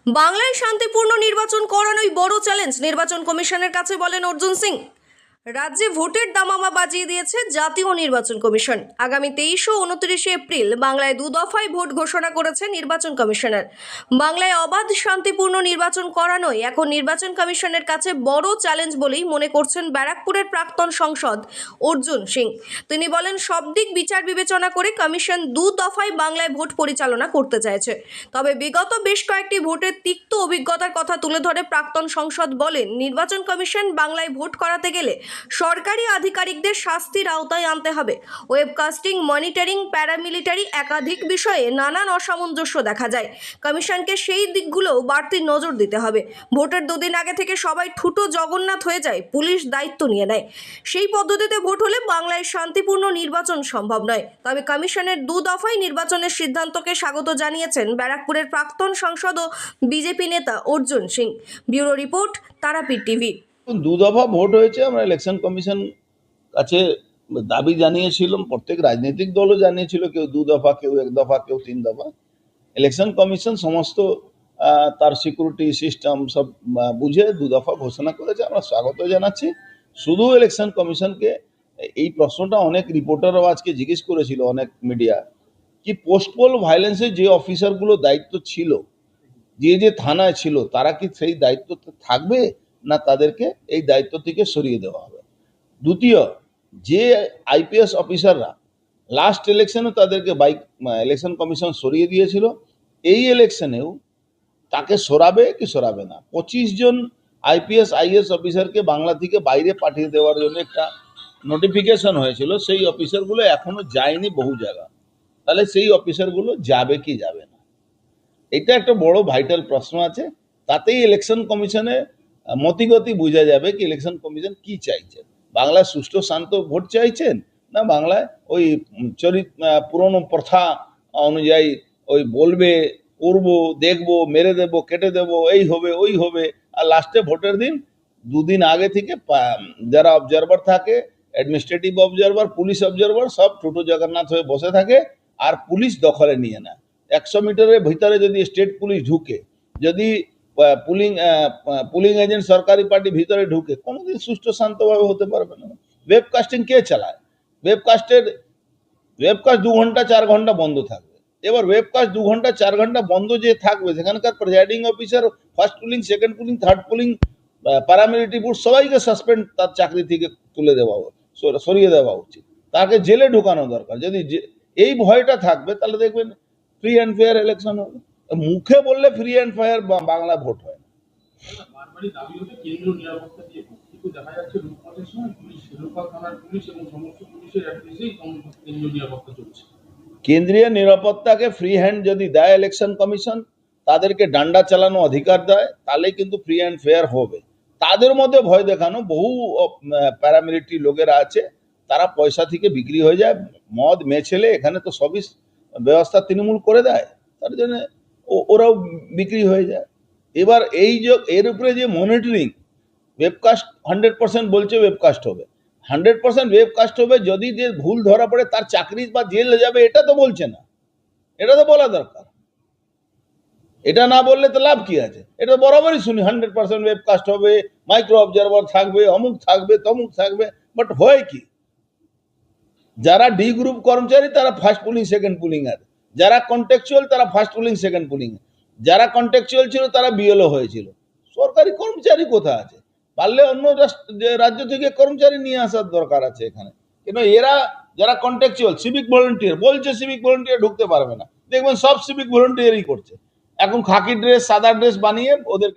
বাংলায় শান্তিপূর্ণ নির্বাচন করানোই বড় চ্যালেঞ্জ নির্বাচন কমিশনের কাছে বলেন অর্জুন সিং। রাজ্যে ভোটের দামামা বাজিয়ে দিয়েছে জাতীয় নির্বাচন কমিশন। আগামী 23 ও 29 এপ্রিল বাংলায় দুদফায় ভোট ঘোষণা করেছে নির্বাচন কমিশনার। বাংলায় অবাধ শান্তিপূর্ণ নির্বাচন করানোই এখন নির্বাচন কমিশনের কাছে বড় চ্যালেঞ্জ বলেই মনে করছেন ব্যারাকপুরের প্রাক্তন সাংসদ অর্জুন সিং। তিনি বলেন, সব দিক বিচার বিবেচনা করে কমিশন দুদফায় বাংলায় ভোট পরিচালনা করতে চাইছে। তবে বিগত বেশ কয়েকটি ভোটের তিক্ত অভিজ্ঞতার কথা তুলে ধরে প্রাক্তন সাংসদ বলেন, নির্বাচন কমিশন বাংলায় ভোট করাতে গেলে সরকারি আধিকারিকদের শাস্তির আওতায় আনতে হবে। ওয়েবকাস্টিং, মনিটরিং, প্যারামিলিটারি একাধিক বিষয়ে নানান অসামঞ্জস্য দেখা যায়। কমিশনকে সেই দিকগুলো বাড়তি নজর দিতে হবে। ভোটের দুদিন আগে থেকে সবাই ঠুটো জগন্নাথ হয়ে যায়, পুলিশ দায়িত্ব নিয়ে নেয়। সেই পদ্ধতিতে ভোট হলে বাংলায় শান্তিপূর্ণ নির্বাচন সম্ভব নয়। তবে কমিশনের দুদফায় নির্বাচনের সিদ্ধান্তকে স্বাগত জানিয়েছেন ব্যারাকপুরের প্রাক্তন সাংসদ ও বিজেপি নেতা Arjun Singh. Bureau report, Tarapith TV. দুদফা ভোট হয়েছে। আমরা ইলেকশন কমিশন কাছে দাবি জানিয়েছিলাম, প্রত্যেক রাজনৈতিক দলও জানিয়েছিল, কেউ 2 দফা, কেউ 1 দফা, কেউ 3 দফা। ইলেকশন কমিশন সমস্ত তার সিকিউরিটি সিস্টেম সব বুঝে 2 দফা ঘোষণা করেছে। আমরা স্বাগত জানাচ্ছি। শুধু ইলেকশন কমিশনকে এই প্রশ্নটা অনেক রিপোর্টারও আজকে জিজ্ঞেস করেছিল, অনেক মিডিয়া, কি পোস্টপোল ভায়োলেন্সের যে অফিসারগুলো দায়িত্ব ছিল, যে থানায় ছিল, তারা কি সেই দায়িত্বতে থাকবে, না তাদেরকে এই দায়িত্ব থেকে সরিয়ে দেওয়া হবে? দ্বিতীয়, যে আইপিএস অফিসাররা লাস্ট ইলেকশনে তাদেরকে ইলেকশন কমিশন সরিয়ে দিয়েছিল, এই ইলেকশনেও তাকে সরাবে কি সরাবে না? 25 জন আইপিএস আইএস অফিসারকে বাংলা থেকে বাইরে পাঠিয়ে দেওয়ার জন্য একটা নোটিফিকেশন হয়েছিল। সেই অফিসারগুলো এখনো যায়নি বহু জায়গা। তাহলে সেই অফিসারগুলো যাবে কি যাবে না? এটা একটা বড় ভাইটাল প্রশ্ন আছে। তাতেই ইলেকশন কমিশনে মতিগতি বোঝা যাবে কি ইলেকশন কমিশন কি চাইছেন। বাংলায় সুষ্ঠু শান্ত ভোট চাইছেন, না বাংলায় ওই পুরনো প্রথা অনুযায়ী ওই বলবে, করবো, দেখবো, মেরে দেবো, কেটে দেবো, এই হবে ওই হবে, আর লাস্টে ভোটের দিন 2 দিন আগে থেকে যারা অবজারভার থাকে, অ্যাডমিনিস্ট্রেটিভ অবজারভার, পুলিশ অবজারভার, সব ছোটো জগন্নাথ হয়ে বসে থাকে আর পুলিশ দখলে নিয়ে নেয়। 100 মিটারের ভিতরে যদি স্টেট পুলিশ ঢুকে, যদি পুলিং এজেন্ট সরকারি পার্টি ভিতরে ঢুকে, কোনোদিন সুষ্ঠু শান্তভাবে হতে পারবে না। ওয়েবকাস্টিং কে চালায়? ওয়েবকাস্ট 2 ঘন্টা 4 ঘন্টা বন্ধ থাকবে। এবার ওয়েবকাস্ট 2 ঘন্টা 4 ঘন্টা বন্ধ যে থাকবে, সেখানকার presiding officer, first pulling, second pulling, third pulling, paramilitary force সবাইকে সাসপেন্ড, তার চাকরি থেকে তুলে দেওয়া, সরিয়ে দেওয়া উচিত। তাকে জেলে ঢোকানো দরকার। যদি এই ভয়টা থাকবে, তাহলে দেখবেন ফ্রি অ্যান্ড ফেয়ার ইলেকশন হবে। মুখে বললে free and fair Bangla vote হয় না। কেন্দ্রীয় নিরাপত্তাকে ফ্রি হ্যান্ড যদি দেয় ইলেকশন কমিশন, তাদেরকে ডান্ডা চালানো অধিকার দেয়, তাহলে কিন্তু ফ্রি অ্যান্ড ফেয়ার হবে। তাদের মধ্যে ভয় দেখানো বহু প্যারামিলিটারি লোকেরা আছে, তারা পয়সা থেকে বিক্রি হয়ে যায়। মদ মেছেলে এখানে তো সবই ব্যবস্থা তৃণমূল করে দেয়, তার জন্য ওরাও বিক্রি হয়ে যায়। এবার এর উপরে যে মনিটরিং, ওয়েবকাস্ট 100% বলছে ওয়েবকাস্ট হবে, 100% ওয়েবকাস্ট হবে। যদি যে ভুল ধরা পড়ে তার চাকরি বা জেলে যাবে, এটা তো বলছে না। এটা তো বলা দরকার। এটা না বললে তো লাভ কি আছে? এটা বরাবরই শুনি 100% ওয়েবকাস্ট হবে, মাইক্রো অবজারভার থাকবে, অমুক থাকবে, তমুক থাকবে। বাট হয় কি? যারা ডি গ্রুপ কর্মচারী তারা ফার্স্ট পুলিং, সেকেন্ড পুলিং, আর যারা কন্ট্রাকচুয়াল তারা ফার্স্ট পুলিং, সেকেন্ড পুলিং। যারা কন্ট্রাকচুয়াল ছিল তারা বিএলও হয়েছিল। সরকারি কর্মচারী কোথায় আছে? পারলে অন্য রাজ্য থেকে কর্মচারী নিয়ে আসার দরকার আছে এখানে। কিন্তু এরা যারা কন্ট্রাকচুয়াল, সিভিক ভলেন্টিয়ার বলছে, সিভিক ভলেন্টিয়ার ঢুকতে পারবে না। দেখবেন সব সিভিক ভলেন্টিয়ারই করছে। এখন খাকি ড্রেস, সাদা ড্রেস বানিয়ে ওদের